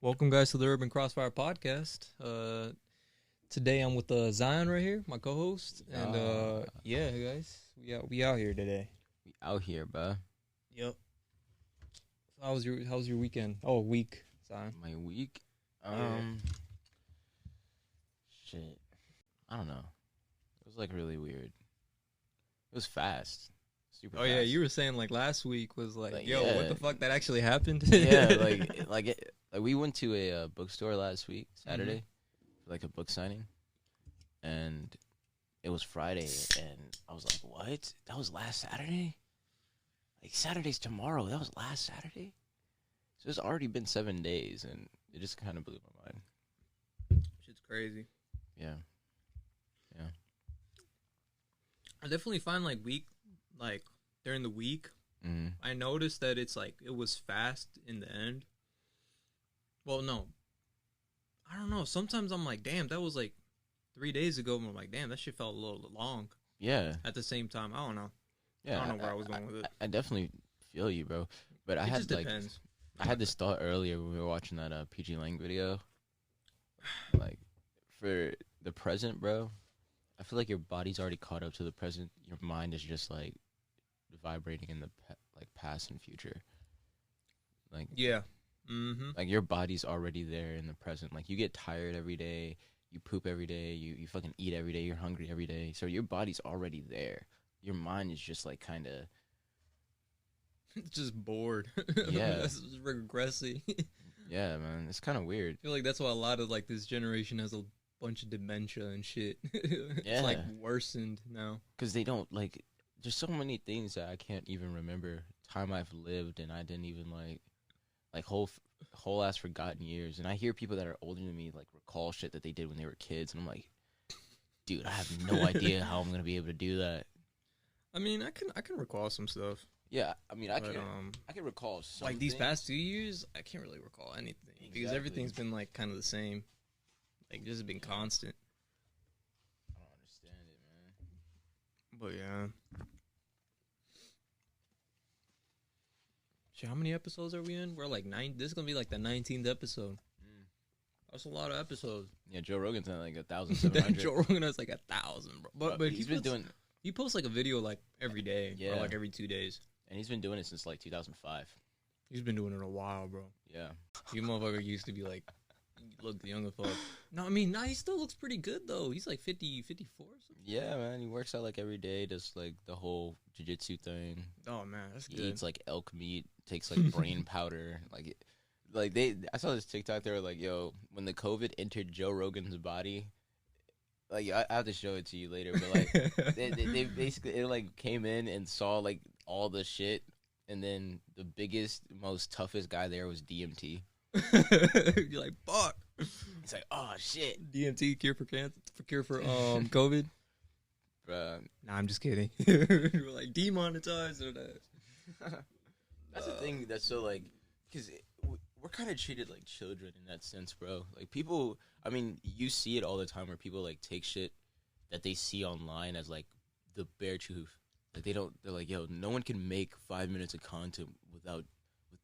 Welcome, guys, to the Urban Crossfire Podcast. Today I'm with Zion right here, my co-host, and yeah, guys, we out here today. We out here, bro. Yep. So how's your weekend? Oh, week, Zion. My week, shit. I don't know. It was like really weird. It was fast, super. Oh fast. yeah, you were saying like last week was like, yo, yeah. what the fuck? That actually happened? Yeah, like we went to a bookstore last week, Saturday, for like a book signing, and it was Friday, and I was like, what? That was last Saturday? Like Saturday's tomorrow. That was last Saturday. So it's already been 7 days, and it just kind of blew my mind. Shit's crazy. Yeah. I definitely find like during the week, I noticed that it's like it was fast in the end. Well, no, I don't know. Sometimes I'm like, damn, that was like 3 days ago. And I'm like, damn, that shit felt a little long. Yeah. At the same time, I don't know. Yeah. I don't know where I was going with it. I definitely feel you, bro. But It just depends. I had this thought earlier when we were watching that PG Lang video. Like, for the present, bro, I feel like your body's already caught up to the present. Your mind is just like vibrating in the past and future. Like, Yeah. like your body's already there in the present. Like, you get tired every day, you poop every day, you fucking eat every day, you're hungry every day. So your body's already there. Your mind is just like kind of just bored. Yeah. That's just regressing. yeah, man. It's kind of weird. I feel like that's why a lot of like this generation has a bunch of dementia and shit. It's like worsened now. Because they don't like. There's so many things that I can't even remember. Time I've lived and I didn't even like whole ass forgotten years. And I hear people that are older than me like recall shit that they did when they were kids, and I'm like, dude, I have no idea how I'm gonna be able to do that. I mean, I can recall some stuff. Yeah, I mean, I can recall some like these things. past 2 years. I can't really recall anything because everything's been like kind of the same, like just been constant. I don't understand it, man. But yeah, shit, how many episodes are we in? We're like 9. This is gonna be like the 19th episode. That's a lot of episodes. Yeah, Joe Rogan's at like 1,700. Joe Rogan has like 1,000, bro. But he's been doing. He posts like a video like every day, Yeah, or like every 2 days. And he's been doing it since like 2005. He's been doing it a while, bro. Yeah. You motherfucker used to be like, look young as fuck. No, I mean, he still looks pretty good, though. He's like 50, 54 or something. Yeah, man. He works out like every day, does like the whole jiu-jitsu thing. Oh, man, that's good. He eats like elk meat, takes like brain powder. I saw this TikTok, they were like, yo, when the COVID entered Joe Rogan's body, like, I have to show it to you later, but like, they basically, it like came in and saw like all the shit, and then the biggest, most toughest guy there was DMT. You're like, fuck. It's like, oh shit. DMT cure for cancer, cure for COVID. Bruh. Nah, I'm just kidding. We're like demonetized or that. That's the thing that's so like, because we're kind of treated like children in that sense, bro. Like people, I mean, you see it all the time where people like take shit that they see online as like the bare truth. Like they're like, yo, no one can make 5 minutes of content with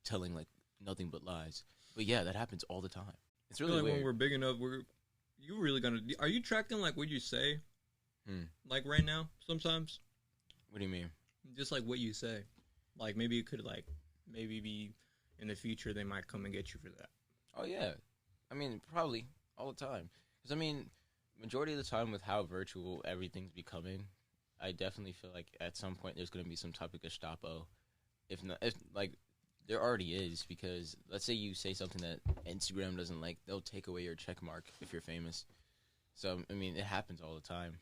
telling like nothing but lies. But yeah, that happens all the time. It's really like weird. When we're big enough, you really gonna, are you tracking like what you say? Like right now, sometimes? What do you mean? Just like what you say. Like maybe it could like, maybe be in the future they might come and get you for that. Oh yeah. I mean, probably all the time. Because I mean, majority of the time with how virtual everything's becoming, I definitely feel like at some point there's going to be some type of Gestapo. If like there already is, because let's say you say something that Instagram doesn't like, they'll take away your check mark if you're famous. So I mean, it happens all the time.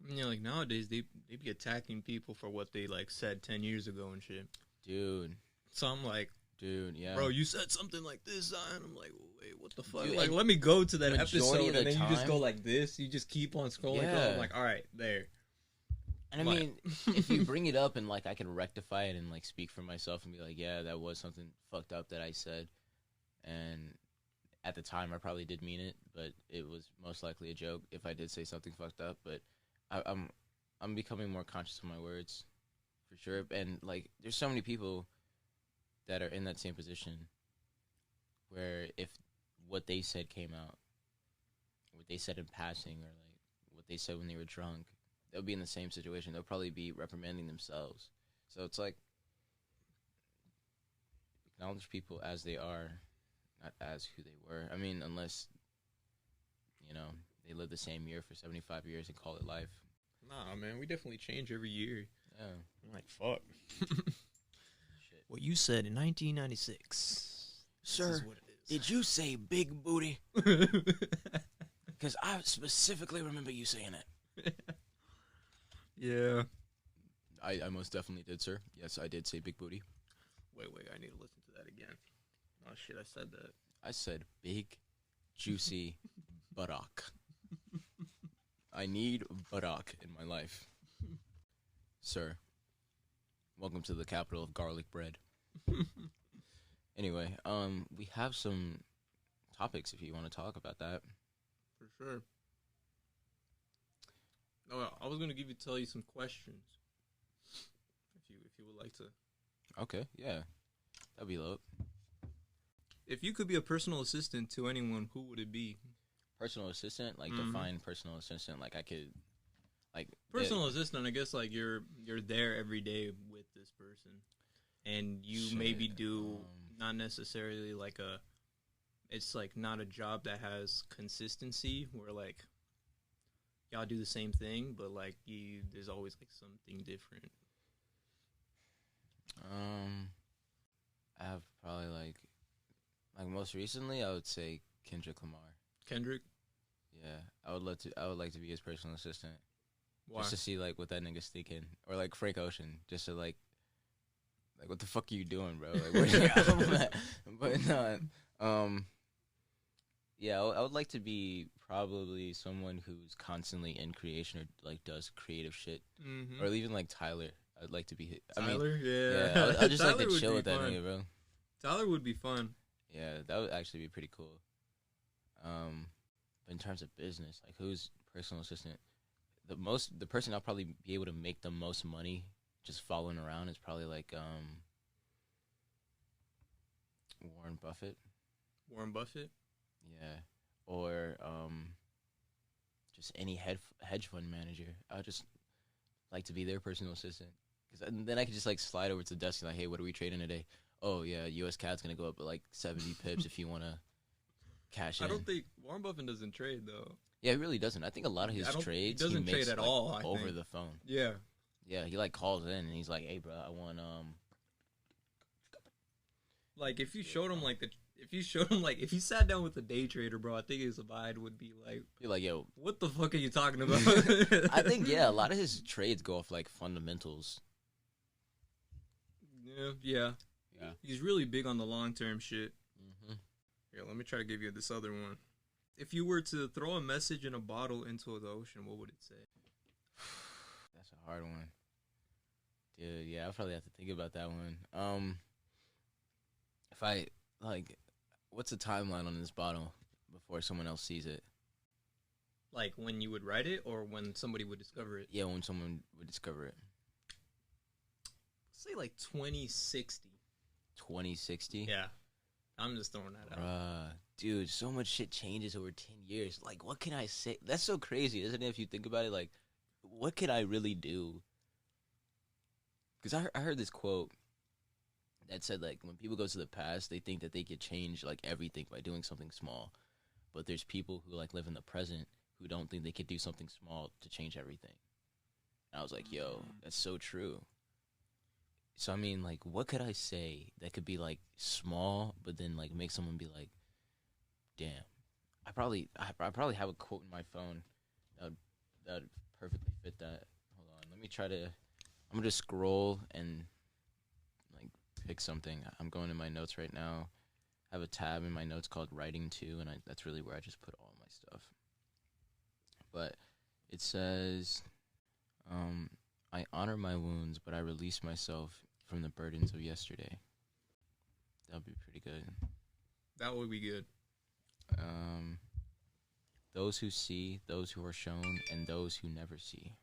Yeah, like nowadays they be attacking people for what they like said 10 years ago and shit. Dude. So I'm like, dude, yeah. Bro, you said something like this, Zion. I'm like, wait, what the fuck? Dude, like, let me go to that episode, and then time, you just go like this. You just keep on scrolling. Yeah. I'm like, all right, there. And I mean, if you bring it up and like I can rectify it and like speak for myself and be like, yeah, that was something fucked up that I said, and at the time I probably did mean it, but it was most likely a joke if I did say something fucked up. But I'm becoming more conscious of my words, for sure. And like, there's so many people that are in that same position where if what they said came out, what they said in passing, or like what they said when they were drunk, they'll be in the same situation. They'll probably be reprimanding themselves. So it's like, acknowledge people as they are, not as who they were. I mean, unless, you know, they live the same year for 75 years and call it life. Nah, man, we definitely change every year. Yeah. I'm like, fuck. Shit. What you said in 1996. Sir, this is what it is. Did you say big booty? Because I specifically remember you saying it. Yeah. I most definitely did, sir. Yes, I did say big booty. Wait, I need to listen to that again. Oh, shit, I said that. I said big, juicy buttock. I need buttock in my life. Sir, welcome to the capital of garlic bread. Anyway, we have some topics if you want to talk about that. For sure. No, I was gonna tell you some questions. If you would like to. Okay, yeah, that'd be low. If you could be a personal assistant to anyone, who would it be? Personal assistant, like define personal assistant. Like I could, like personal assistant. I guess like you're there every day with this person, and you maybe do not necessarily like it's like not a job that has consistency where like y'all do the same thing, but like there's always like something different. I have probably like most recently, I would say Kendrick Lamar. Kendrick? Yeah, I would like to be his personal assistant. Why? Just to see like what that nigga's thinking, or like Frank Ocean, just to like what the fuck are you doing, bro? Like where's your album at? But no, yeah, I would like to be probably someone who's constantly in creation or like does creative shit, or even like Tyler. I'd like to be Tyler. Yeah, I'd just like to chill with that nigga, bro. Tyler would be fun. Yeah, that would actually be pretty cool. But in terms of business, like who's personal assistant? The person I'll probably be able to make the most money just following around is probably like Warren Buffett. Warren Buffett? Yeah. Or just any hedge fund manager. I would just like to be their personal assistant. Because then I could just like slide over to the desk and like, hey, what are we trading today? Oh, yeah, U.S. CAD's going to go up by like 70 pips if you want to cash in. I don't think Warren Buffett doesn't trade, though. Yeah, he really doesn't. I think a lot of his trades he doesn't trade at all, over the phone. Yeah. Yeah, he like calls in and he's like, hey, bro, I want like if you showed him like if you sat down with a day trader, bro, I think his vibe would be like, you're like, yo, what the fuck are you talking about? I think a lot of his trades go off like fundamentals. Yeah. He's really big on the long term shit. Here, let me try to give you this other one. If you were to throw a message in a bottle into the ocean, what would it say? That's a hard one. Dude, yeah, I'll probably have to think about that one. If I, like, what's the timeline on this bottle before someone else sees it? Like, when you would write it, or when somebody would discover it? Yeah, when someone would discover it. Say, like, 2060. 2060? Yeah. I'm just throwing that out. Dude, so much shit changes over 10 years. Like, what can I say? That's so crazy, isn't it? If you think about it, like, what can I really do? Because I heard this quote that said, like, when people go to the past, they think that they could change, like, everything by doing something small. But there's people who, like, live in the present who don't think they could do something small to change everything. And I was like, yo, that's so true. So, I mean, like, what could I say that could be, like, small, but then, like, make someone be like, damn. I probably have a quote in my phone that would perfectly fit that. Hold on. Let me try to, I'm going to scroll and, like, pick something. I'm going in my notes right now. I have a tab in my notes called Writing To, and that's really where I just put all my stuff. But it says, I honor my wounds, but I release myself from the burdens of yesterday. That would be pretty good. That would be good. Those who see, those who are shown, and those who never see.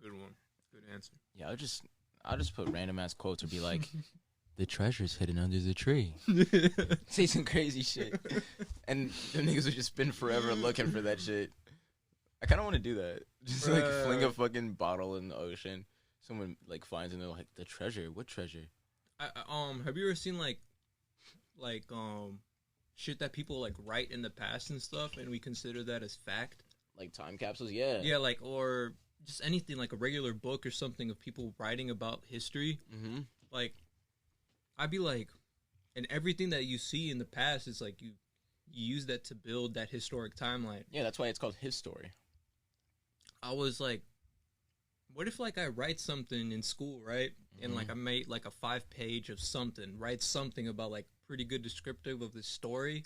Good one. Good answer. Yeah, I'll just put random ass quotes or be like, the treasure's hidden under the tree. Say some crazy shit. And the niggas would just spend forever looking for that shit. I kind of want to do that. Just like fling a fucking bottle in the ocean. Someone like finds and they're like, the treasure? What treasure? Have you ever seen like shit that people like write in the past and stuff, and we consider that as fact? Like time capsules? Yeah. Yeah, like, or just anything, like a regular book or something of people writing about history. Mm-hmm. Like, I'd be like, and everything that you see in the past is like, you use that to build that historic timeline. Yeah, that's why it's called his story. I was like, what if like I write something in school, right? Mm-hmm. And like I made like a 5-page of something, write something about like pretty good descriptive of the story,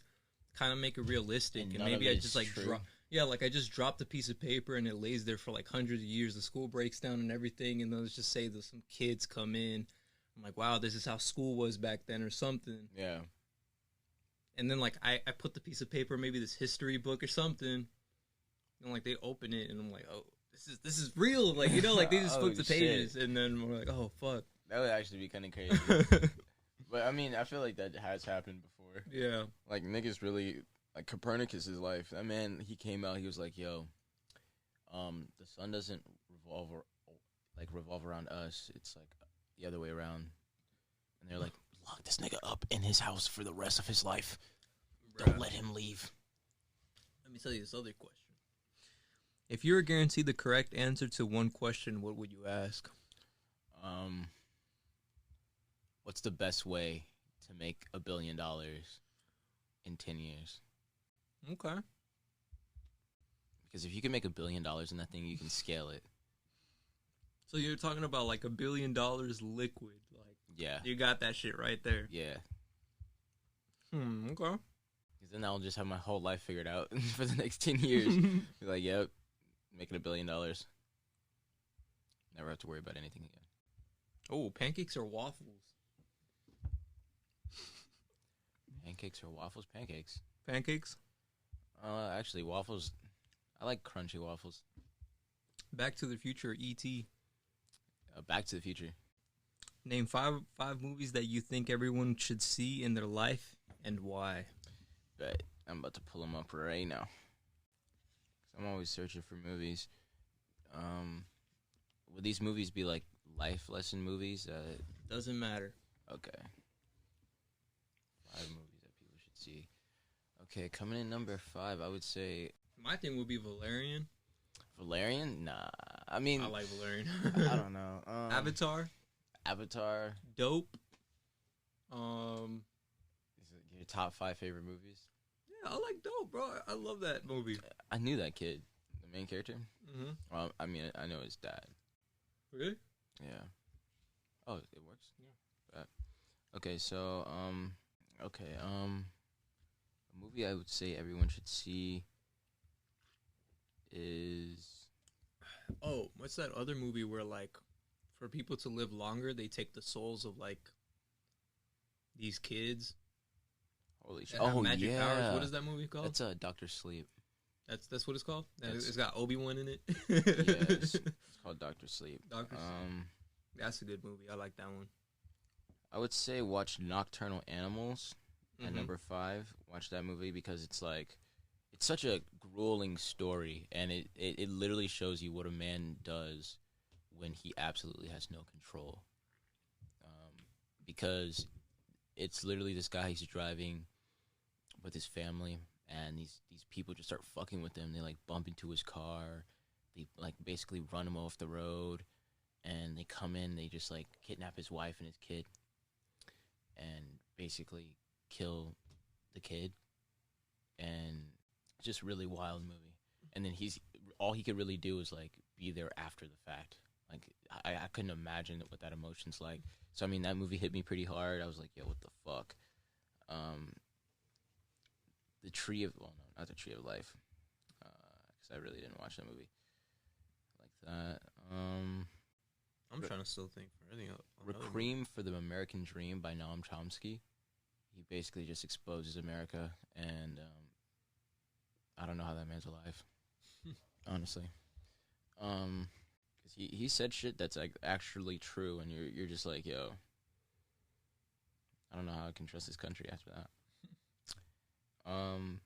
kind of make it realistic, and maybe I just like drop. Yeah, like I just dropped a piece of paper and it lays there for like hundreds of years. The school breaks down and everything, and then let's just say that some kids come in. I'm like, wow, this is how school was back then, or something. Yeah. And then like I put the piece of paper, maybe this history book or something, and like they open it, and I'm like, oh, this is real. Like, you know, like they just flip the pages, and then we're like, oh fuck. That would actually be kind of crazy. But I mean, I feel like that has happened before. Yeah. Like niggas really. Like Copernicus' life, that man, he came out, he was like, yo, the sun doesn't revolve around us. It's like the other way around. And they're like, lock this nigga up in his house for the rest of his life. Bruh. Don't let him leave. Let me tell you this other question. If you were guaranteed the correct answer to one question, what would you ask? What's the best way to make $1 billion in 10 years? Okay. Because if you can make $1 billion in that thing, you can scale it. So you're talking about like $1 billion liquid, like, yeah, you got that shit right there. Yeah. Okay. Because then I'll just have my whole life figured out for the next 10 years. Be like, yep, making $1 billion. Never have to worry about anything again. Oh, pancakes or waffles? Pancakes or waffles? Pancakes. Pancakes? Actually, waffles. I like crunchy waffles. Back to the Future, E.T. Back to the Future. Name five movies that you think everyone should see in their life and why. But I'm about to pull them up right now. I'm always searching for movies. Would these movies be like life lesson movies? Doesn't matter. Okay. 5 movies that people should see. Okay, coming in number 5, I would say... My thing would be Valerian. Valerian? Nah. I mean... I like Valerian. I don't know. Avatar. Dope. Is it your top 5 favorite movies? Yeah, I like Dope, bro. I love that movie. I knew that kid. The main character? Mm-hmm. Well, I mean, I know his dad. Really? Yeah. Oh, it works? Yeah. Okay, so, a movie I would say everyone should see is... Oh, what's that other movie where, like, for people to live longer, they take the souls of, like, these kids? Holy shit. Oh, magic powers. What is that movie called? That's Dr. Sleep. That's what it's called? It's got Obi-Wan in it? Yes. It's called Dr. Sleep. Dr. Sleep. That's a good movie. I like that one. I would say watch Nocturnal Animals at number 5. Watch that movie because it's like, it's such a grueling story, and it literally shows you what a man does when he absolutely has no control. Because it's literally this guy, he's driving with his family, and these people just start fucking with him. They like bump into his car, they like basically run him off the road, and they come in, they just like kidnap his wife and his kid, and basically kill the kid. And just really wild movie. And then all he could really do is like be there after the fact. Like I couldn't imagine what that emotion's like. So I mean, that movie hit me pretty hard. I was like, yo, what the fuck? The Tree of... Well, no, not The Tree of Life. Because I really didn't watch that movie like that. I'm trying to still think for anything else. Requiem for the American Dream by Noam Chomsky. He basically just exposes America, and I don't know how that man's alive, honestly. 'Cause he said shit that's like actually true, and you're just like, yo, I don't know how I can trust this country after that. I'm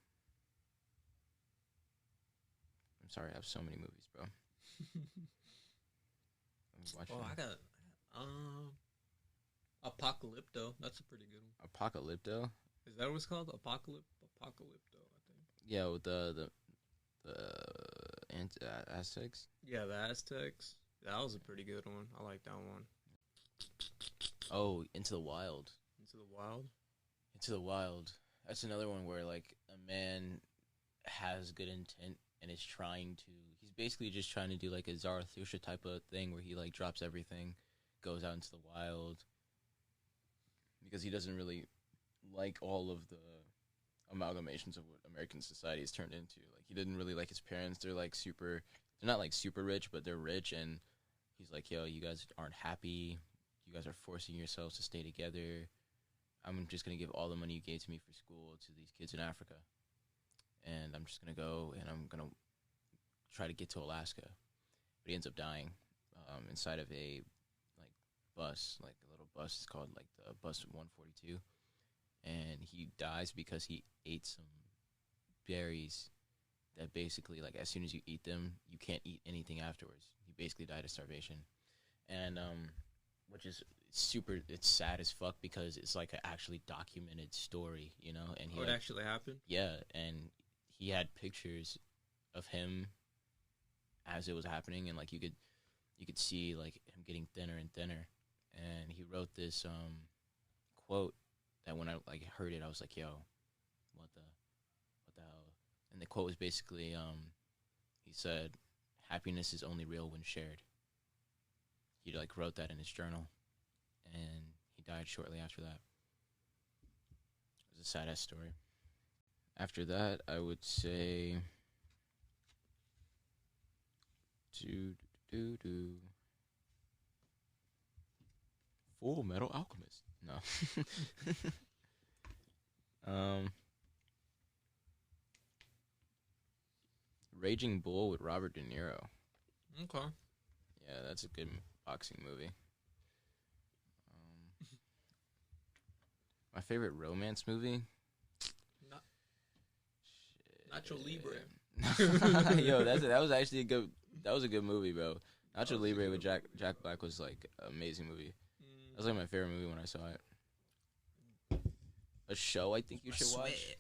sorry, I have so many movies, bro. Oh, I got Apocalypto. That's a pretty good one. Apocalypto. Is that what it's called? Apocalypto, I think. Yeah, with the Aztecs. Yeah, the Aztecs. That was a pretty good one. I like that one. Oh, Into the Wild. Into the Wild. Into the Wild. That's another one where like a man has good intent and is trying to. He's basically just trying to do like a Zarathustra type of thing where he like drops everything, goes out into the wild, because he doesn't really like all of the amalgamations of what American society has turned into. Like he didn't really like his parents. They're like super. They're not like super rich, but they're rich, and he's like, "Yo, you guys aren't happy. You guys are forcing yourselves to stay together. I'm just gonna give all the money you gave to me for school to these kids in Africa, and I'm just gonna go and I'm gonna try to get to Alaska." But he ends up dying inside of a like bus, like a little bus. It's called like the bus 142, and he dies because he ate some berries that basically, like, as soon as you eat them, you can't eat anything afterwards. He basically died of starvation, and which is it's sad as fuck because it's like an actually documented story, you know. And it actually happened. Yeah, and he had pictures of him as it was happening, and like you could see like him getting thinner and thinner. And he wrote this quote that when I like heard it, I was like, "Yo, what the hell?" And the quote was basically, he said, "Happiness is only real when shared." He like wrote that in his journal, and he died shortly after that. It was a sad ass story. After that, I would say, Full Metal Alchemist. No. Raging Bull with Robert De Niro. Okay. Yeah, that's a good boxing movie. My favorite romance movie? Nacho Libre. Yo, that was actually a good movie, bro. Nacho Libre with Jack Black was like an amazing movie. That was like my favorite movie when I saw it. A show I think you should watch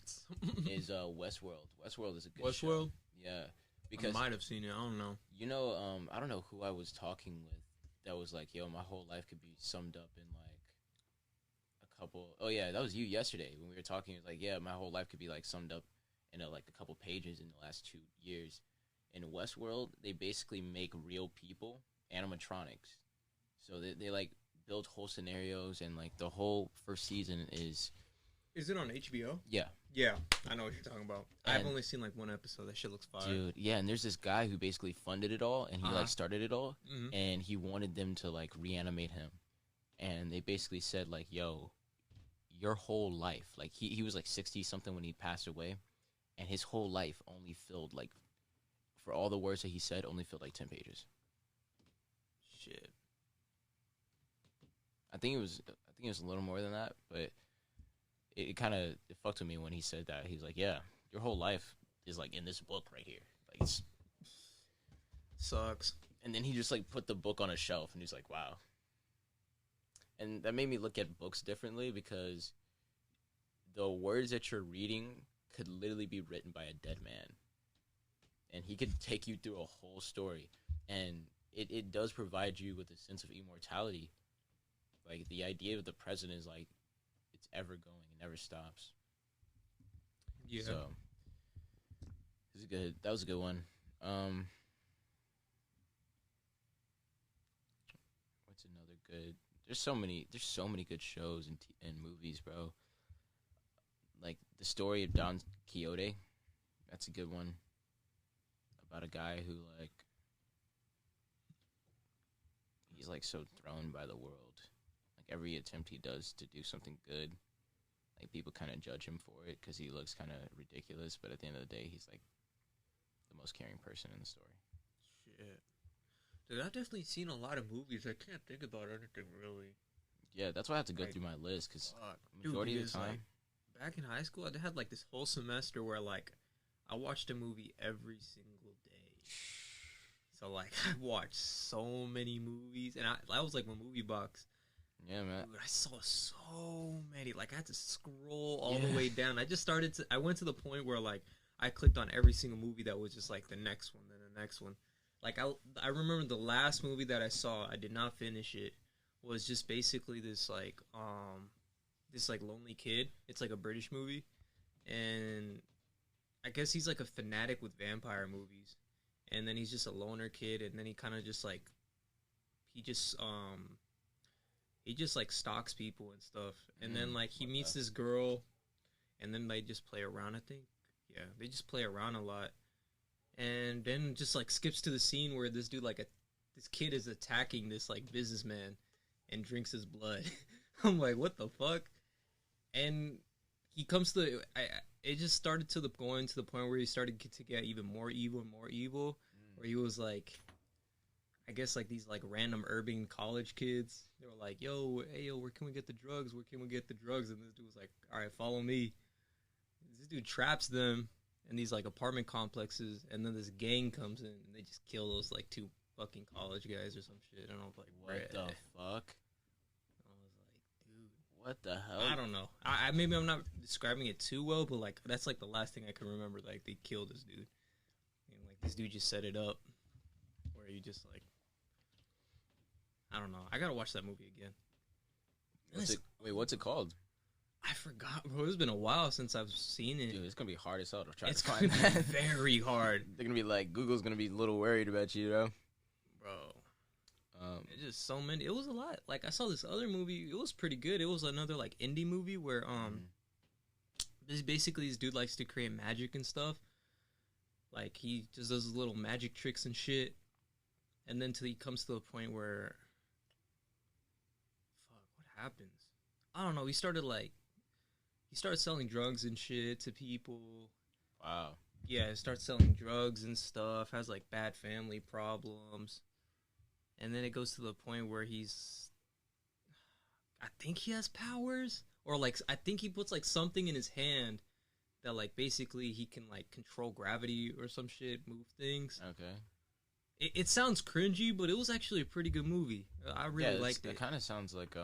is Westworld. Westworld is a good show. Westworld? Yeah. Because I might have seen it. I don't know. You know, I don't know who I was talking with that was like, "Yo, my whole life could be summed up in like a couple." Oh yeah, that was you yesterday when we were talking. It was like, "Yeah, my whole life could be like summed up in like a couple pages in the last 2 years." In Westworld, they basically make real people animatronics. So they like build whole scenarios, and like the whole first season is. Is it on HBO? Yeah. Yeah, I know what you're talking about. I've only seen like one episode. That shit looks fire. Dude, yeah, and there's this guy who basically funded it all, and he like started it all, and he wanted them to like reanimate him. And they basically said like, "Yo, your whole life," like he was like 60 something when he passed away, and his whole life only filled like, for all the words that he said, only filled like 10 pages. Shit. I think it was a little more than that, but it kind of fucked with me when he said that. He's like, "Yeah, your whole life is like in this book right here." Like it's sucks. And then he just like put the book on a shelf, and he's like, "Wow." And that made me look at books differently, because the words that you're reading could literally be written by a dead man, and he could take you through a whole story, and it does provide you with a sense of immortality. Like the idea of the present is like it's ever going, it never stops. Yeah. So this is good. That was a good one. What's another good? There's so many good shows and movies, bro. Like the story of Don Quixote. That's a good one. About a guy who like he's like so thrown by the world. Like every attempt he does to do something good, like people kind of judge him for it because he looks kind of ridiculous. But at the end of the day, he's like the most caring person in the story. Shit. Dude, I've definitely seen a lot of movies. I can't think about anything really. Yeah, that's why I have to go through my list because Dude, majority of because, the time. like, back in high school, I had like this whole semester where like I watched a movie every single day. So like I watched so many movies, and I was like my movie box. Yeah, man. Dude, I saw so many. Like I had to scroll all the way down. I went to the point where like I clicked on every single movie that was just like the next one, then the next one. Like I remember the last movie that I saw, I did not finish it, was just basically this like lonely kid. It's like a British movie, and I guess he's like a fanatic with vampire movies, and then he's just a loner kid, and then he kind of just like he just like stalks people and stuff, and then like he meets this girl, and then they just play around. I think, yeah, they just play around a lot, and then just like skips to the scene where this dude this kid is attacking this like businessman, and drinks his blood. I'm like, what the fuck? And he comes to it just started going to the point where he started to get even more evil and more evil, where he was like, I guess like these like random urban college kids, they were like, yo, where can we get the drugs? Where can we get the drugs? And this dude was like, all right, follow me. This dude traps them in these like apartment complexes, and then this gang comes in and they just kill those like 2 fucking college guys or some shit. And I was like, what the fuck? What the hell? I don't know. I maybe I'm not describing it too well, but like that's like the last thing I can remember. Like they killed this dude, and like this dude just set it up, where you just like, I don't know. I gotta watch that movie again. What's it called? I forgot, bro. It's been a while since I've seen it. Dude, it's gonna be hard as hell to try to find. It's gonna be very hard. They're gonna be like, Google's gonna be a little worried about you, bro. It's just so many. It was a lot. Like I saw this other movie. It was pretty good. It was another like indie movie where basically this dude likes to create magic and stuff. Like he just does little magic tricks and shit. And then till he comes to the point where, fuck, what happens? I don't know. He started selling drugs and shit to people. Wow. Yeah, he starts selling drugs and stuff. Has like bad family problems. And then it goes to the point where I think he has powers, or like I think he puts like something in his hand that like basically he can like control gravity or some shit, move things. Okay. It sounds cringy, but it was actually a pretty good movie. I really liked it. It kind of sounds like you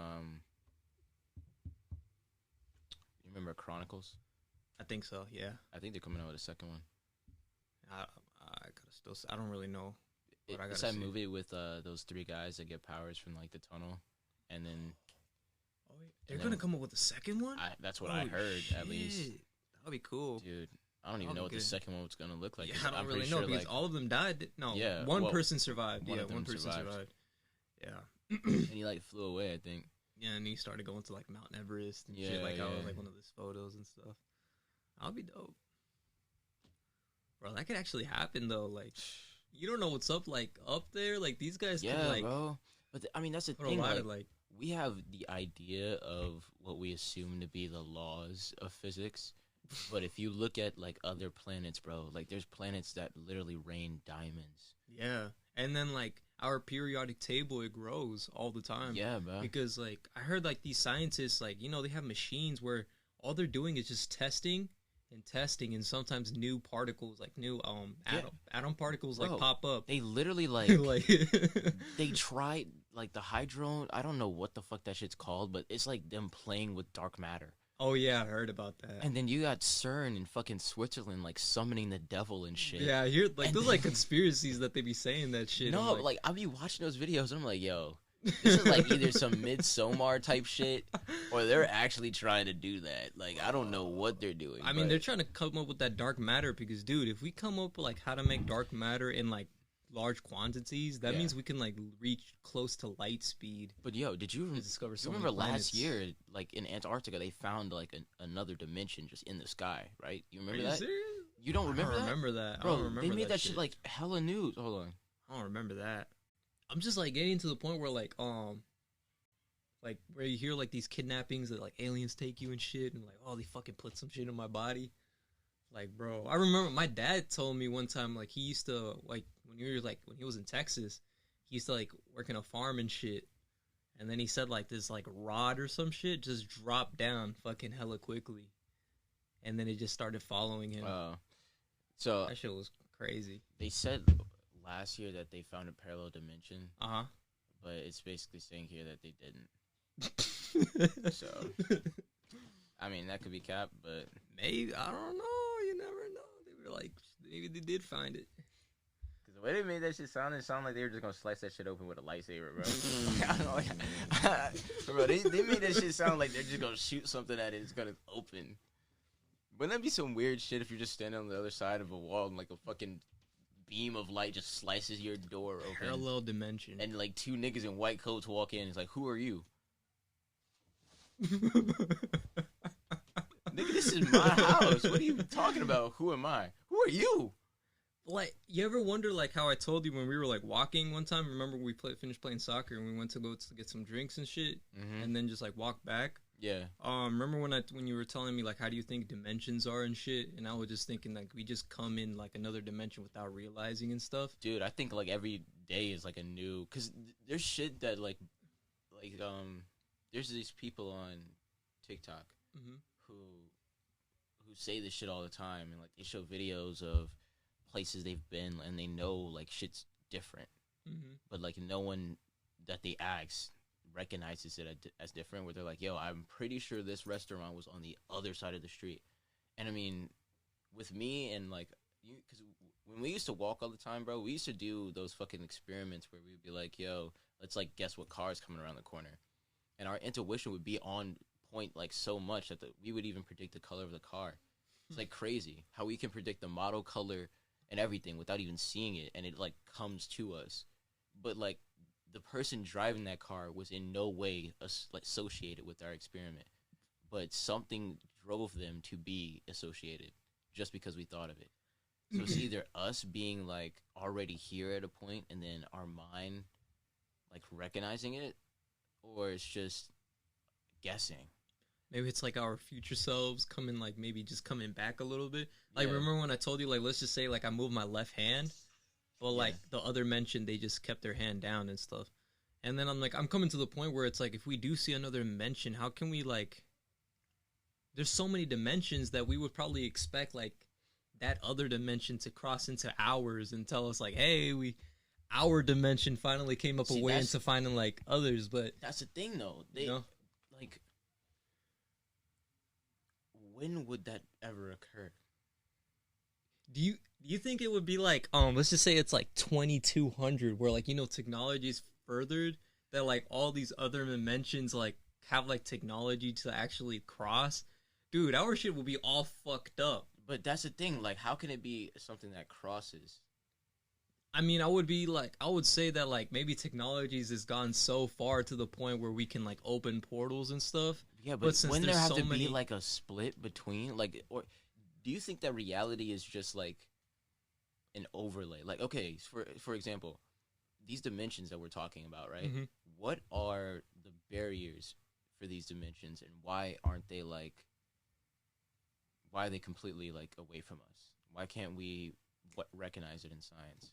remember Chronicles? I think so. Yeah. I think they're coming out with a second one. I don't really know. It's that movie with those 3 guys that get powers from like the tunnel, and then they're gonna come up with a second one. That's what I heard. Shit. At least that'd be cool, dude. I don't even know what the second one was gonna look like. Yeah, I don't really know because all of them died. No, one person survived. One person survived. Yeah, and he like flew away, I think. Yeah, and he started going to like Mount Everest and shit. Like I was like one of his photos and stuff. That'll be dope, bro. That could actually happen though. Like. You don't know what's up there. Like these guys, yeah, can, bro. But I mean, that's the thing. Like, we have the idea of what we assume to be the laws of physics, but if you look at like other planets, bro, like there's planets that literally rain diamonds. Yeah, and then like our periodic table, it grows all the time. Yeah, bro. Because like I heard like these scientists, like they have machines where all they're doing is just testing, and sometimes new particles, like new atom particles, like pop up. They literally like they tried like the hydron. I don't know what the fuck that shit's called, but it's like them playing with dark matter. Oh yeah, I heard about that. And then you got CERN in fucking Switzerland, like summoning the devil and shit. Yeah, you're like those like conspiracies that they be saying that shit. No, like I be watching those videos, and I'm like, yo. This is like either some Midsommar type shit, or they're actually trying to do that. Like, I don't know what they're doing. I mean, they're trying to come up with that dark matter because, dude, if we come up with like how to make dark matter in like large quantities, that means we can like reach close to light speed. But yo, did you discover? You remember last year, like in Antarctica, they found like another dimension just in the sky, right? You remember that? Serious? You don't remember that? I don't remember that. Bro, I don't remember they made that shit like hella news. Hold on. I don't remember that. I'm just like getting to the point where like where you hear like these kidnappings that like aliens take you and shit, and like they fucking put some shit in my body. Like, bro, I remember my dad told me one time like he used to like when he was in Texas, he used to like work in a farm and shit, And then he said like this like rod or some shit just dropped down fucking hella quickly. And then it just started following him. So that shit was crazy. They said last year that they found a parallel dimension. But it's basically saying here that they didn't. So, I mean, that could be cap, but maybe, I don't know. You never know. They were like, maybe they did find it. Because the way they made that shit sound, it sounded like they were just going to slice that shit open with a lightsaber, bro. I don't know. Bro, they made that shit sound like they're just going to shoot something at it. It's going to open. Wouldn't that be some weird shit if you're just standing on the other side of a wall and like a fucking beam of light just slices your door open? Parallel dimension. And like two niggas in white coats walk in. It's like, who are you? Nigga, this is my house. What are you talking about? Who am I? Who are you? Like, you ever wonder, like, how I told you when we were, like, walking one time? Remember we finished playing soccer and we went to go to get some drinks and shit? Mm-hmm. And then just, like, walk back? Yeah. Remember when you were telling me, like, how do you think dimensions are and shit? And I was just thinking, like, we just come in, like, another dimension without realizing and stuff. Dude, I think, like, every day is, like, a new... Because there's shit that, like, there's these people on TikTok mm-hmm. who say this shit all the time. And, like, they show videos of places they've been and they know, like, shit's different. Mm-hmm. But, like, no one that they ask recognizes it as different, where they're like, yo, I'm pretty sure this restaurant was on the other side of the street. And I mean, with me and like you, because when we used to walk all the time, bro, we used to do those fucking experiments where we'd be like, yo, let's like guess what car is coming around the corner, and our intuition would be on point like so much that we would even predict the color of the car. It's like crazy how we can predict the model, color, and everything without even seeing it, and it like comes to us. But like the person driving that car was in no way associated with our experiment, but something drove them to be associated just because we thought of it. So it's either us being like already here at a point and then our mind like recognizing it, or it's just guessing. Maybe it's like our future selves coming, like maybe just coming back a little bit. Like, yeah. Remember when I told you, like, let's just say like I moved my left hand? Well, like, the other mentioned they just kept their hand down and stuff. And then I'm like, I'm coming to the point where it's like, if we do see another dimension, how can we, like... There's so many dimensions that we would probably expect, like, that other dimension to cross into ours and tell us, like, hey, our dimension finally came up a way into finding, like, others, but... That's the thing, though. Like, when would that ever occur? Do you think it would be like, let's just say it's like 2200, where like, technology's furthered, that like all these other dimensions like have like technology to actually cross? Dude, our shit will be all fucked up. But that's the thing, like, how can it be something that crosses? I mean, I would say that like maybe technologies has gone so far to the point where we can like open portals and stuff. Yeah, but wouldn't there have to be like a split between, like, or do you think that reality is just like an overlay? Like, okay, for example, these dimensions that we're talking about, right? Mm-hmm. What are the barriers for these dimensions, and why are they completely like away from us? Why can't we recognize it in science?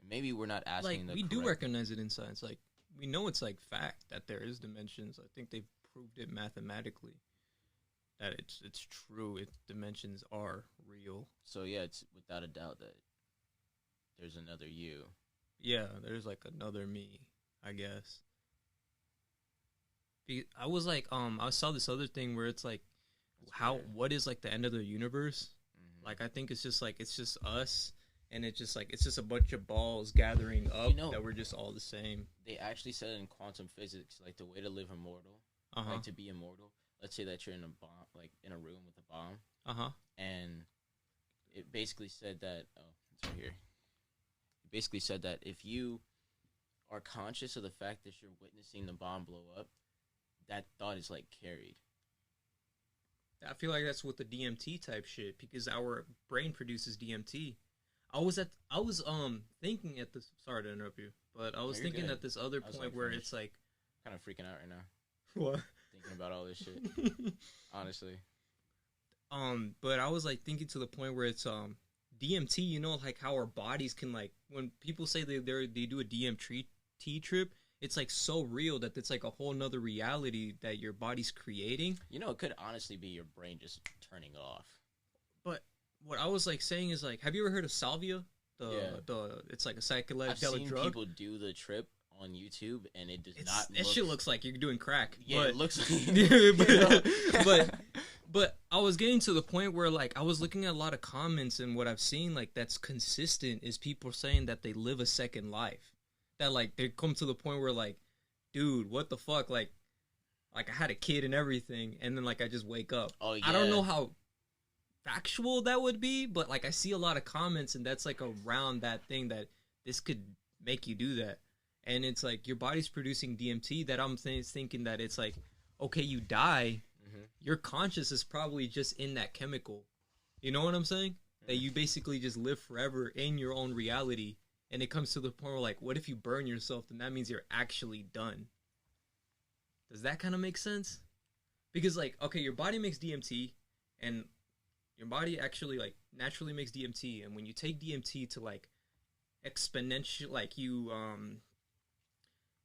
And maybe we're not asking. Like, we do recognize it in science. Like, we know it's like fact that there is dimensions. I think they've proved it mathematically. That it's true. Dimensions are real. So yeah, it's without a doubt that there's another you. Yeah, there's like another me, I guess. I was like, I saw this other thing where it's like, what is like the end of the universe? Mm-hmm. Like, I think it's just us, and it's just a bunch of balls gathering up that we're just all the same. They actually said in quantum physics, like the way to live immortal, like to be immortal. Let's say that you're in a bomb, like in a room with a bomb. And it basically said that, it's right here. It basically said that if you are conscious of the fact that you're witnessing the bomb blow up, that thought is like carried. I feel like that's with the DMT type shit, because our brain produces DMT. I was thinking at this, sorry to interrupt you, but I was thinking at this other point like, where it's like, kind of freaking out right now. What? Thinking about all this shit. Honestly. But I was like thinking to the point where it's DMT, like how our bodies can, like, when people say they do a DMT trip, it's like so real that it's like a whole nother reality that your body's creating. You know, it could honestly be your brain just turning off. But what I was like saying is like, have you ever heard of salvia? It's like a psychedelic I've seen drug. People do the trip on YouTube, and it does not. That shit looks like you're doing crack. Yeah, but, it looks like. but I was getting to the point where like I was looking at a lot of comments, and what I've seen like that's consistent is people saying that they live a second life. That like they come to the point where like, dude, what the fuck? Like I had a kid and everything, and then like I just wake up. Oh yeah. I don't know how factual that would be, but like I see a lot of comments, and that's like around that thing that this could make you do that. And it's like your body's producing DMT that I'm thinking that it's like, okay, you die, your conscious is probably just in that chemical. You know what I'm saying? That you basically just live forever in your own reality. And it comes to the point where like, what if you burn yourself? Then that means you're actually done. Does that kind of make sense? Because like, okay, your body makes DMT, and your body actually like naturally makes DMT. And when you take DMT to like exponential, like you,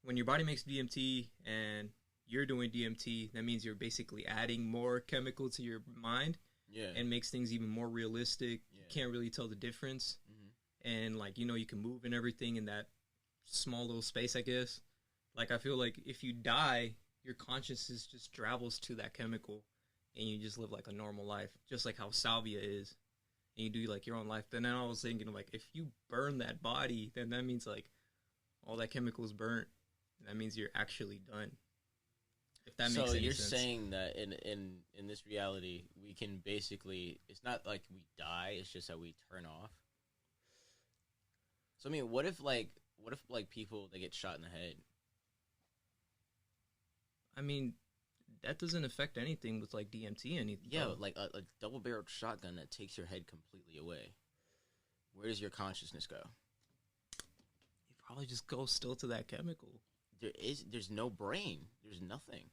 when your body makes DMT and you're doing DMT, that means you're basically adding more chemical to your mind. Yeah. And makes things even more realistic. Yeah. You can't really tell the difference. And like, you know, you can move and everything in that small little space, I guess. Like, I feel like if you die, your consciousness just travels to that chemical, and you just live like a normal life, just like how salvia is. And you do like your own life. Then I was thinking like, if you burn that body, then that means like all that chemical is burnt. And that means you're actually done. If that makes any sense. So you're saying that in this reality, we can basically, it's not like we die, it's just that we turn off. So I mean, what if people, they get shot in the head? I mean, that doesn't affect anything with like DMT or anything. Yeah, like a double-barreled shotgun that takes your head completely away. Where does your consciousness go? You probably just go still to that chemical. There's no brain. There's nothing.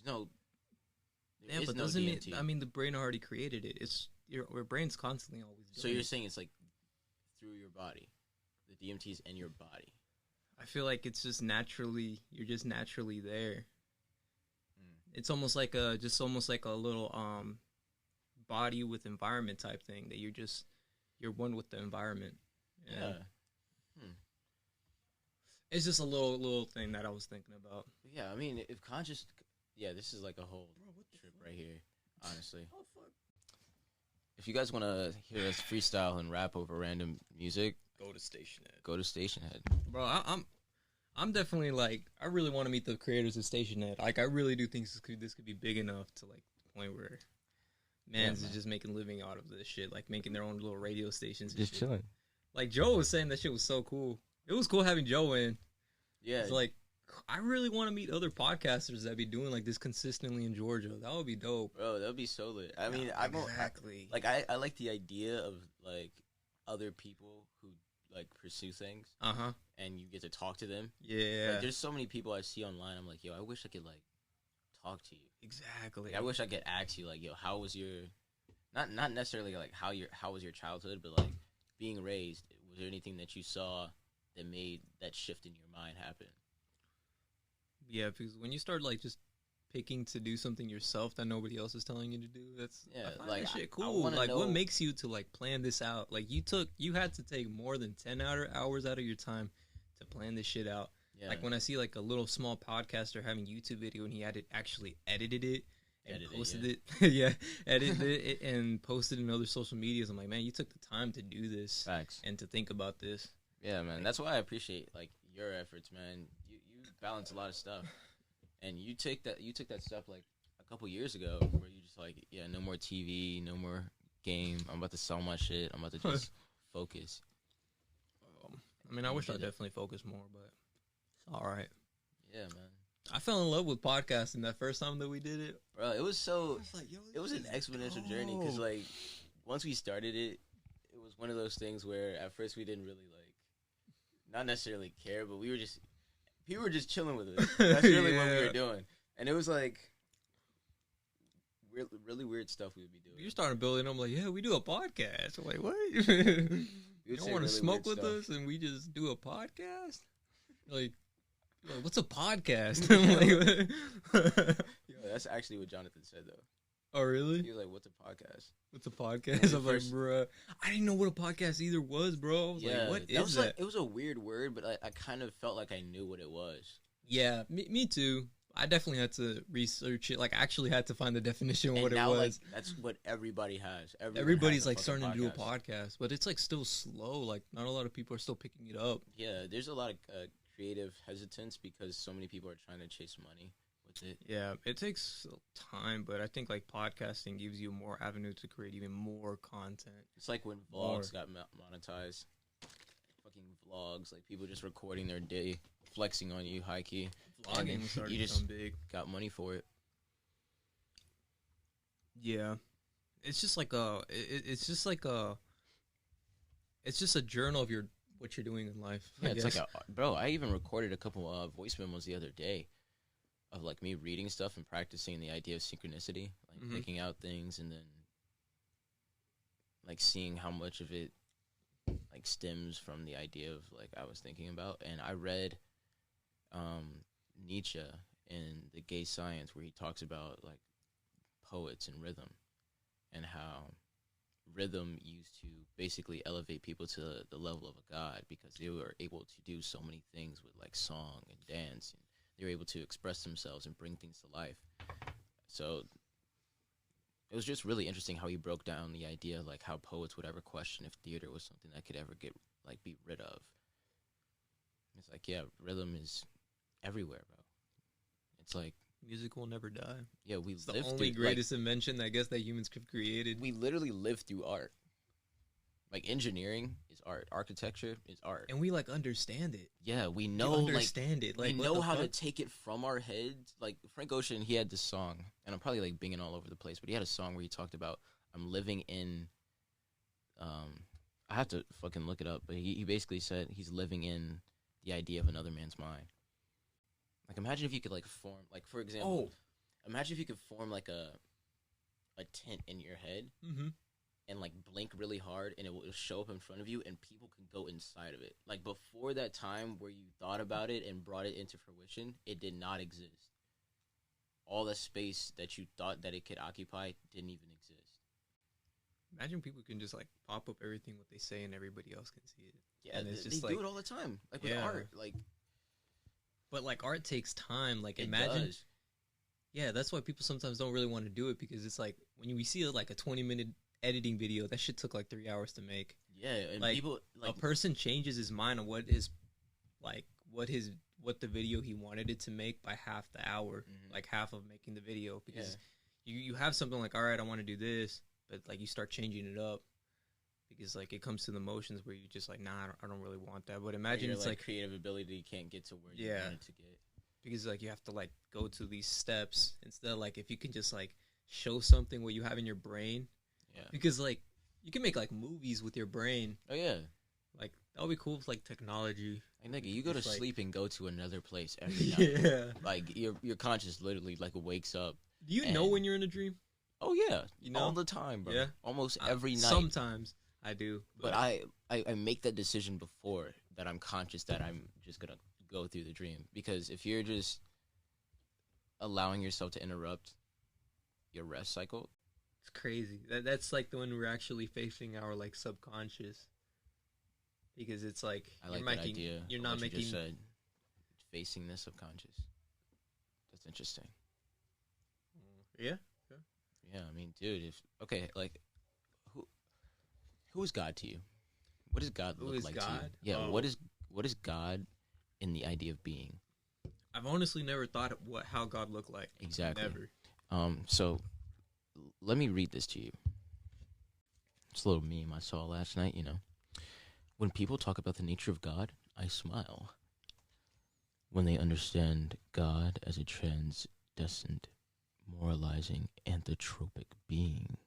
But doesn't DMT. I mean, the brain already created it. It's your brain's constantly always doing. So you're saying it's like through your body, the DMT's in your body. I feel like it's just naturally. You're just naturally there. It's almost like a little body with environment type thing that you're one with the environment. Yeah. It's just a little thing that I was thinking about. Yeah, I mean, if conscious, this is like a whole trip right here, honestly. Oh fuck! If you guys want to hear us freestyle and rap over random music, go to Stationhead. Bro, I'm definitely like, I really want to meet the creators of Stationhead. Like, I really do think this could be big enough to like the point where man's is just making a living out of this shit, like making their own little radio stations. And just chilling. Like Joe was saying, that shit was so cool. It was cool having Joe in. Yeah. It's like, I really want to meet other podcasters that be doing like this consistently in Georgia. That would be dope. Bro, that would be so lit. I mean, exactly. I like the idea of like other people who like pursue things. And you get to talk to them. Yeah. Like, there's so many people I see online. I'm like, yo, I wish I could like talk to you. Exactly. Like, I wish I could ask you like, yo, how was your, not necessarily like how was your childhood, but like being raised. Was there anything that you saw that made that shift in your mind happen? Yeah, because when you start like just picking to do something yourself that nobody else is telling you to do, that's like that shit cool. Like, what makes you to like plan this out? Like, you had to take more than 10 hours out of your time to plan this shit out. Yeah. Like, when I see like a little small podcaster having YouTube video and he had actually edited it and posted it, edited it and posted in other social medias. I'm like, man, you took the time to do this. Facts. And to think about this. Yeah, man. That's why I appreciate like your efforts, man. You balance a lot of stuff, and you took that step like a couple years ago, where you just like, yeah, no more TV, no more game. I'm about to sell my shit. I'm about to just focus. I mean, I wish I definitely focused more, but it's all right. Yeah, man. I fell in love with podcasting that first time that we did it. Bro, it was like, it was an exponential journey, because like once we started it, it was one of those things where at first we didn't really like, not necessarily care, but people were just chilling with us. That's really what we were doing. And it was like really weird stuff we would be doing. You started building. I'm like, yeah, we do a podcast. I'm like, what? You don't want to smoke with us and we just do a podcast? Like, Like, what's a podcast? I'm like, Yo, that's actually what Jonathan said though. oh really? He was like, "What's a podcast?" What's a podcast? I'm like, bruh. I didn't know what a podcast either was, bro. I was like, what is that? Like, it was a weird word, but I kind of felt like I knew what it was. Yeah, me too. I definitely had to research it. Like, I actually had to find the definition of what it was. Like, that's what everybody has. Everybody's like starting to do a podcast, but it's like still slow. Like, not a lot of people are still picking it up. Yeah, there's a lot of creative hesitance because so many people are trying to chase money with it. Yeah, it takes time, but I think like podcasting gives you more avenue to create even more content. It's like when vlogs got monetized. Fucking vlogs, like people just recording their day, flexing on you, high key. Vlogging started to become big. Got money for it. Yeah, it's just like it's just a journal of what you're doing in life. Yeah, it's like bro. I even recorded a couple voice memos the other day of like me reading stuff and practicing the idea of synchronicity, like picking out things and then like seeing how much of it like stems from the idea of like I was thinking about. And I read Nietzsche in The Gay Science, where he talks about like poets and rhythm and how rhythm used to basically elevate people to the level of a god because they were able to do so many things with like song and dance, and they were able to express themselves and bring things to life. So it was just really interesting how he broke down the idea like how poets would ever question if theater was something that could ever get like be rid of. It's like, yeah, rhythm is everywhere, bro. It's like music will never die. Yeah, it's the only greatest invention I guess that humans have created. We literally live through art. Like engineering is art, architecture is art, and we like understand it. Yeah, we know it. Like we know how to take it from our heads. Like Frank Ocean, he had this song, and I'm probably like binging all over the place, but he had a song where he talked about I'm living in. I have to fucking look it up, but he basically said he's living in the idea of another man's mind. Like, imagine if you could, like, form, like, for example, imagine if you could form, like, a tent in your head and, like, blink really hard, and it will show up in front of you, and people can go inside of it. Like, before that time where you thought about it and brought it into fruition, it did not exist. All the space that you thought that it could occupy didn't even exist. Imagine people can just, like, pop up everything what they say, and everybody else can see it. Yeah, and it's they just, do it all the time. Like, with art, like... But, like, art takes time. Like, imagine... Does. Yeah, that's why people sometimes don't really want to do it, because it's, like, when we see, like, a 20-minute editing video, that shit took, like, 3 hours to make. Yeah, and like, people... Like, a person changes his mind on what is, like, what the video he wanted it to make by half the hour. Like, half of making the video. Because you have something like, all right, I want to do this, but, like, you start changing it up. Because, like, it comes to the motions where you're just like, nah, I don't really want that. But imagine it's like creative ability can't get to where you want it to get. Because, like, you have to, like, go to these steps instead of, like, if you can just, like, show something what you have in your brain. Yeah. Because, like, you can make, like, movies with your brain. Oh, yeah. Like, that would be cool with, like, technology. Like, nigga, you go to sleep and go to another place every night. Yeah. Like, your conscious literally, like, wakes up. Do you know when you're in a dream? Oh, yeah. You know? All the time, bro. Yeah. Almost every night. Sometimes. I do. But I make that decision before that I'm conscious that I'm just going to go through the dream. Because if you're just allowing yourself to interrupt your rest cycle. It's crazy. That's like when we're actually facing our, like, subconscious. Because it's like, I like that idea. You're not making... You just said, facing the subconscious. That's interesting. Yeah. Yeah, I mean, dude, who is God to you? What does God look like to you? Yeah, what is God in the idea of being? I've honestly never thought of how God looked like. Exactly. Never. So let me read this to you. It's a little meme I saw last night, you know. When people talk about the nature of God, I smile. When they understand God as a transcendent, moralizing, anthropic being,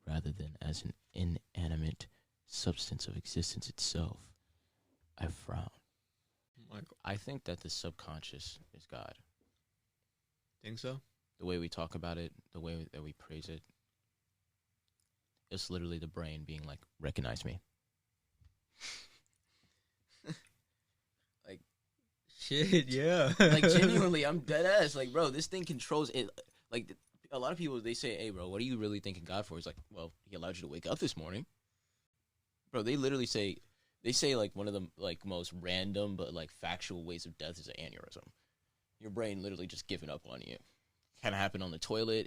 rather than as an inanimate substance of existence itself, I frown. I think that the subconscious is God. Think so? The way we talk about it, the way that we praise it, it's literally the brain being like, recognize me. Like, Shit, yeah. Like, genuinely, I'm dead ass. Like, bro, this thing controls it. Like, a lot of people, they say, hey, bro, what are you really thinking God for? He's like, well, he allowed you to wake up this morning. Bro, they literally say, like, one of the, like, most random but, like, factual ways of death is an aneurysm. Your brain literally just giving up on you. Kind of happen on the toilet.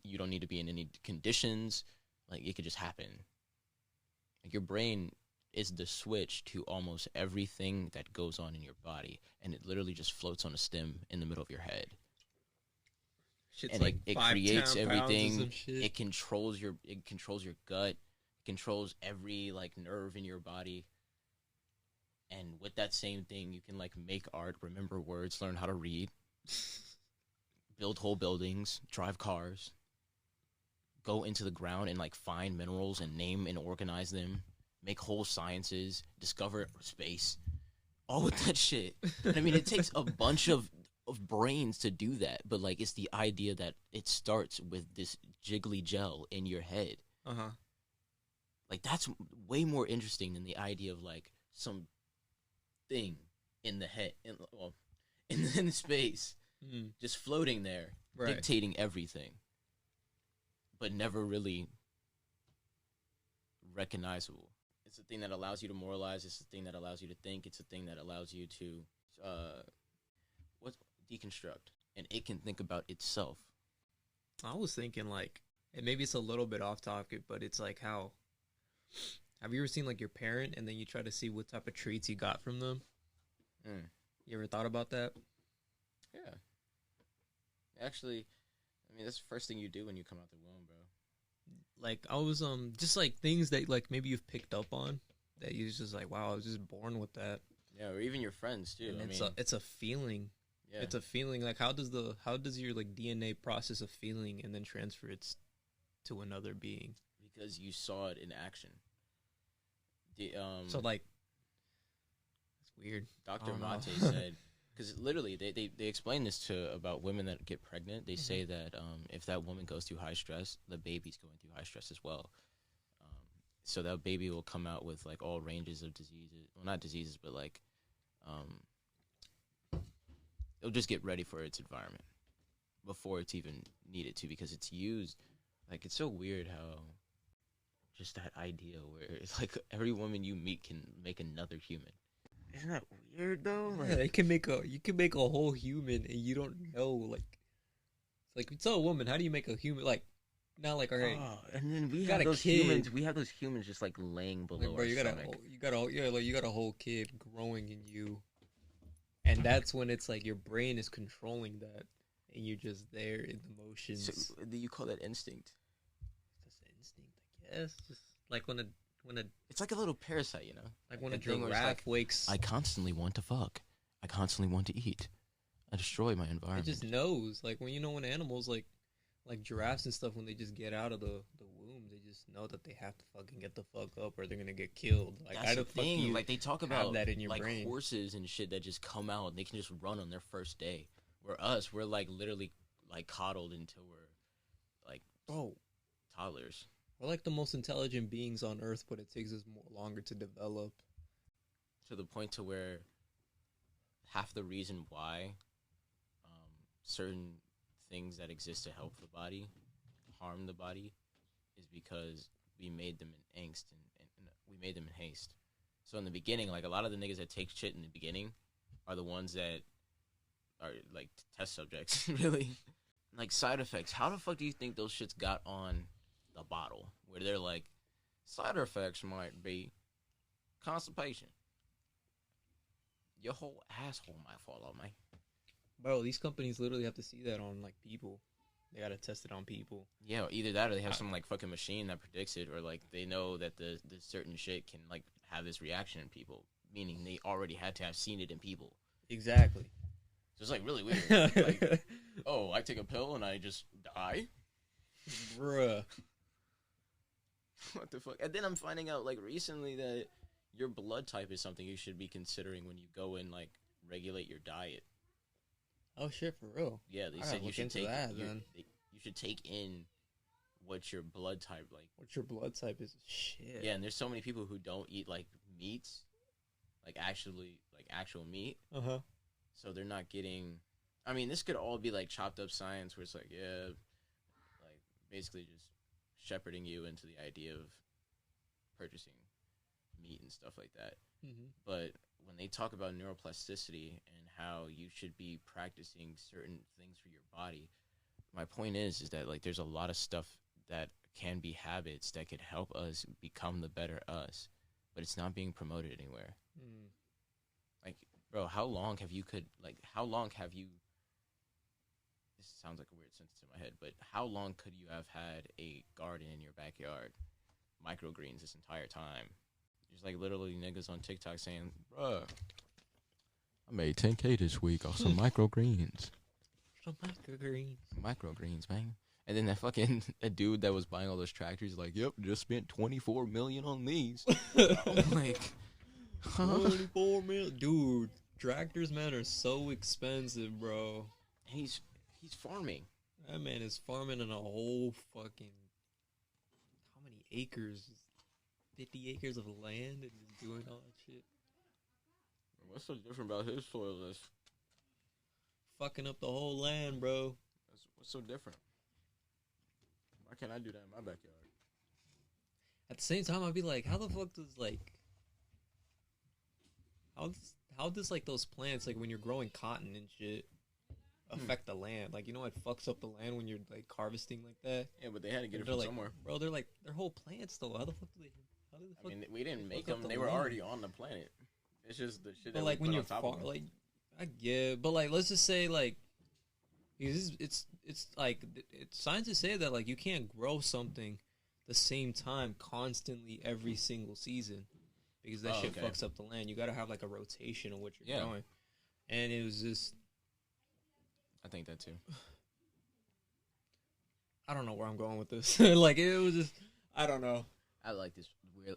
You don't need to be in any conditions. Like, it could just happen. Like, your brain is the switch to almost everything that goes on in your body, and it literally just floats on a stem in the middle of your head. Shit's and like it creates everything. It controls your gut, it controls every like nerve in your body. And with that same thing, you can like make art, remember words, learn how to read, build whole buildings, drive cars, go into the ground and like find minerals and name and organize them, make whole sciences, discover space, all with that shit. And I mean, it takes a bunch of brains to do that, but like it's the idea that it starts with this jiggly gel in your head. Like that's way more interesting than the idea of like some thing in the head, in space, just floating there, dictating everything, but never really recognizable. It's a thing that allows you to moralize. It's a thing that allows you to think. It's a thing that allows you to deconstruct, and it can think about itself. I was thinking like, and maybe it's a little bit off topic, but it's like how, have you ever seen like your parent and then you try to see what type of traits you got from them? You ever thought about that? Yeah. Actually, I mean, that's the first thing you do when you come out the womb, bro. Like, I was, just like things that like maybe you've picked up on that you're just like, wow, I was just born with that. Yeah, or even your friends too. And it's a feeling. Yeah. It's a feeling. Like, how does your like DNA process a feeling and then transfer it to another being? Because you saw it in action. So like, it's weird. Dr. Mate said, because literally they explain this about women that get pregnant. They say that if that woman goes through high stress, the baby's going through high stress as well. So that baby will come out with like all ranges of diseases. Well, not diseases, but like it'll just get ready for its environment before it's even needed to, because it's used. Like, it's so weird how just that idea where it's like every woman you meet can make another human. Isn't that weird though? Like, yeah, you can make a whole human and you don't know. Like you tell a woman, how do you make a human? Like, not like, all right. And then we have those humans. We have those humans just like laying below like, bro, our stomach. You got a whole kid growing in you, and that's when it's like your brain is controlling that, and you're just there in the motions. So, do you call that instinct? That's instinct, I guess. Just like when a it's like a little parasite, you know. Like when a giraffe wakes. I constantly want to fuck. I constantly want to eat. I destroy my environment. It just knows. Like when animals like giraffes and stuff, when they just get out of the womb, they just know that they have to fucking get the fuck up or they're gonna get killed. Like, that's the thing. Like, they talk about that in your like brain. Horses and shit that just come out and they can just run on their first day. Where we're like literally like coddled until we're like toddlers. We're like the most intelligent beings on Earth, but it takes us longer to develop. To the point to where half the reason why certain things that exist to help the body harm the body is because we made them in angst and we made them in haste. So in the beginning, like, a lot of the niggas that take shit in the beginning are the ones that are like test subjects, really. Like, side effects. How the fuck do you think those shits got on the bottle? Where they're like, side effects might be constipation. Your whole asshole might fall out, man. Bro, these companies literally have to see that on like people. They gotta test it on people. Yeah, either that or they have some like fucking machine that predicts it, or like they know that the certain shit can like have this reaction in people, meaning they already had to have seen it in people. Exactly. So it's like really weird. Like, oh, I take a pill and I just die? Bruh. What the fuck? And then I'm finding out like recently that your blood type is something you should be considering when you go and like regulate your diet. Oh shit, for real? Yeah, they said you should take that. You should take in what your blood type like. What your blood type is? Shit. Yeah, and there's so many people who don't eat like meats, like actual meat. So they're not getting. I mean, this could all be like chopped up science, where it's like, yeah, like basically just shepherding you into the idea of purchasing meat and stuff like that. Mm-hmm. But when they talk about neuroplasticity and how you should be practicing certain things for your body, my point is that like there's a lot of stuff that can be habits that could help us become the better us, but it's not being promoted anywhere. Like, bro, how long have you this sounds like a weird sentence in my head, but how long could you have had a garden in your backyard, microgreens, this entire time? There's like literally niggas on TikTok saying, bruh, I made 10K this week off some microgreens. Some microgreens. Microgreens, man. And then a dude that was buying all those tractors, like, yep, just spent $24 million on these. I'm like, huh? $24 million, dude. Tractors, man, are so expensive, bro. He's farming. That man is farming in a whole fucking how many acres? 50 acres of land and just doing all that shit. What's so different about his soil list? Fucking up the whole land, bro. What's so different? Why can't I do that in my backyard? At the same time, I'd be like, how the fuck does like how does like those plants, like when you're growing cotton and shit, affect the land? Like, you know, it fucks up the land when you're like harvesting like that. Yeah, but they had to get it from like, somewhere. Bro, they're whole plants though. How the fuck do they? I mean, we didn't make them. They were already on the planet. It's just the shit that like we when put you're on top of them. like, I get, but like, let's just say like, it's like scientists say that like you can't grow something the same time constantly every single season because that shit fucks up the land. You gotta have like a rotation of what you're growing, and it was just. I think that too. I don't know where I'm going with this. Like it was just, I don't know. I like this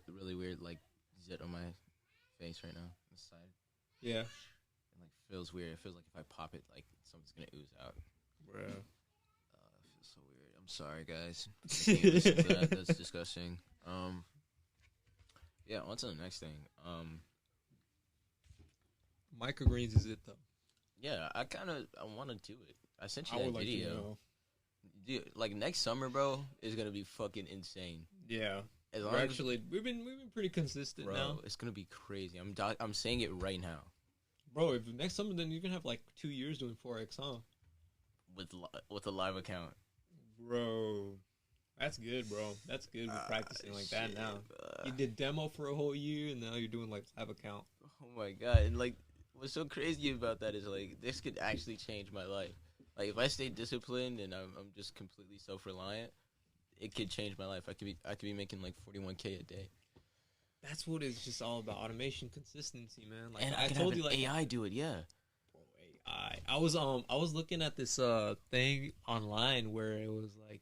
really weird like zit on my face right now, this side. Yeah. It like feels weird. It feels like if I pop it, like something's gonna ooze out. Bro. It feels so weird. I'm sorry, guys. If you listen to that, that's disgusting. Yeah. On to the next thing. Microgreens is it though? Yeah, I want to do it. I sent you that like video. to know. Dude, like next summer, bro, is gonna be fucking insane. Yeah. We've been pretty consistent bro, now. It's gonna be crazy. I'm saying it right now. Bro, if next summer, then you can have like 2 years doing 4X, huh? With a live account. Bro, that's good, bro. That's good with practicing like that now. You did demo for a whole year, and now you're doing like live account. Oh my god! And like, what's so crazy about that is like this could actually change my life. Like if I stay disciplined and I'm just completely self-reliant, it could change my life. I could be making like 41K a day. That's what it's just all about. Automation, consistency, man. Like and I told you, like AI do it, yeah. Bro, AI. I was looking at this thing online where it was like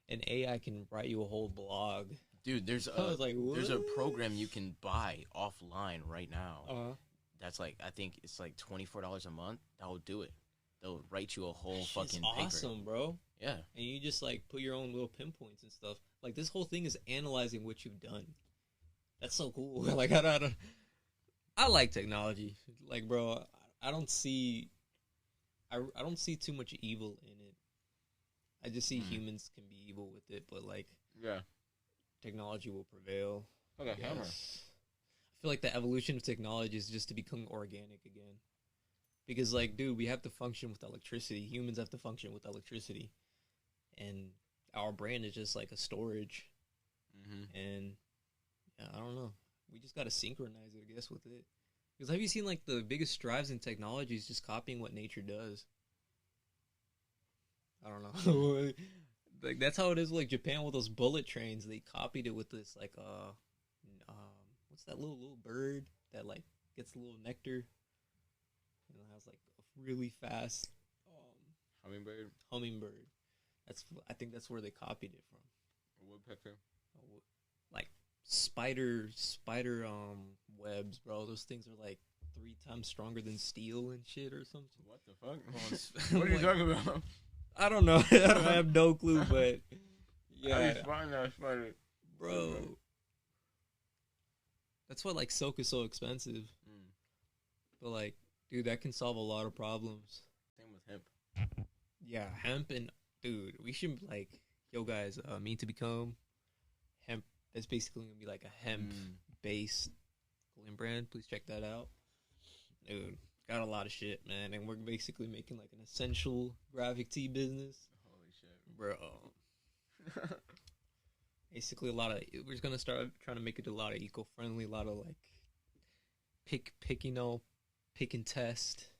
an AI can write you a whole blog. Dude, there's a program you can buy offline right now. That's like I think it's like $24 a month. That'll do it. They'll write you a whole fucking paper. Awesome, bro. Yeah. And you just like put your own little pinpoints and stuff. Like this whole thing is analyzing what you've done. That's so cool. Like I like technology. Like, bro, I don't see too much evil in it. I just see humans can be evil with it, but like, yeah, technology will prevail. Okay, hammer. I feel like the evolution of technology is just to become organic again. Because, like, dude, we have to function with electricity. Humans have to function with electricity. And our brain is just like a storage. Mm-hmm. And, yeah, I don't know. We just got to synchronize it, I guess, with it. Because have you seen, like, the biggest strides in technology is just copying what nature does? I don't know. Like, that's how it is, like, Japan with those bullet trains. They copied it with this, like, what's that little bird that, like, gets a little nectar? And it has like a really fast hummingbird. I think that's where they copied it from. A woodpecker. Like spider webs, bro. Those things are like 3 times stronger than steel and shit or something. What the fuck? What are you talking about? I don't know. I have no clue, but yeah. Find that spider, bro. That's why like silk is so expensive. But like Dude, that can solve a lot of problems. Same with hemp. Yeah, hemp and dude, we should like, yo guys, mean to become hemp. That's basically gonna be like a hemp based clothing brand. Please check that out, dude. Got a lot of shit, man, and we're basically making like an essential graphic tee business. Holy shit, bro. Basically, we're just gonna start trying to make it a lot of eco-friendly, a lot of like pick and test.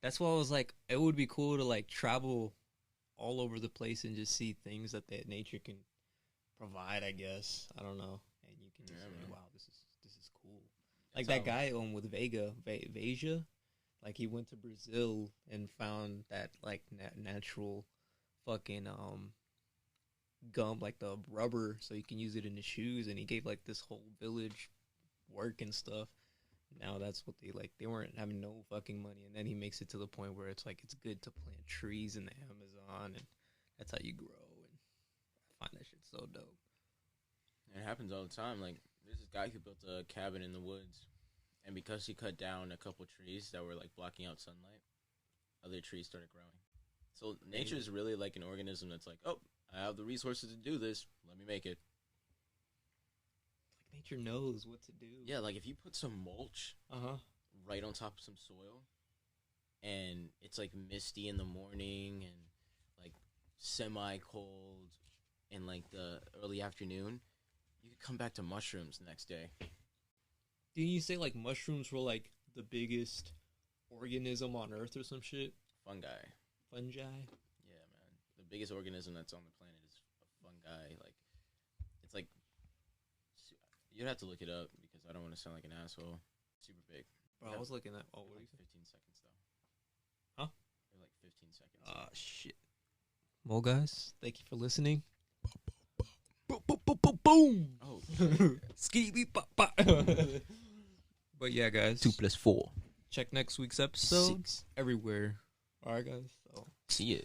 That's why I was like, it would be cool to like travel all over the place and just see things that nature can provide. I guess I don't know, and you can just say, wow, this is cool. Like that guy with Veja, like he went to Brazil and found that like natural fucking gum, like the rubber, so you can use it in the shoes, and he gave like this whole village work and stuff. Now that's what they weren't having no fucking money, and then he makes it to the point where it's like it's good to plant trees in the Amazon, and that's how you grow. And I find that shit so dope. It happens all the time. Like there's this guy who built a cabin in the woods, and because he cut down a couple trees that were like blocking out sunlight, other trees started growing. So nature is really like an organism that's like, oh, I have the resources to do this. Let me make it. Like nature knows what to do. Yeah, like if you put some mulch right on top of some soil, and it's like misty in the morning and like semi-cold in like the early afternoon, you could come back to mushrooms the next day. Didn't you say like mushrooms were like the biggest organism on Earth or some shit? Fungi. Fungi? Yeah, man. The biggest organism that's on the planet is a fungi. Like, it's like, you'd have to look it up because I don't want to sound like an asshole. Super big. Bro, I was looking at, what like 15 seconds though. Huh? They're like 15 seconds. Shit. Well, guys, thank you for listening. Boom. Oh. Skibby pop. But yeah, guys. 2 + 4. Check next week's episode. 6. Everywhere. All right, guys. So. See ya.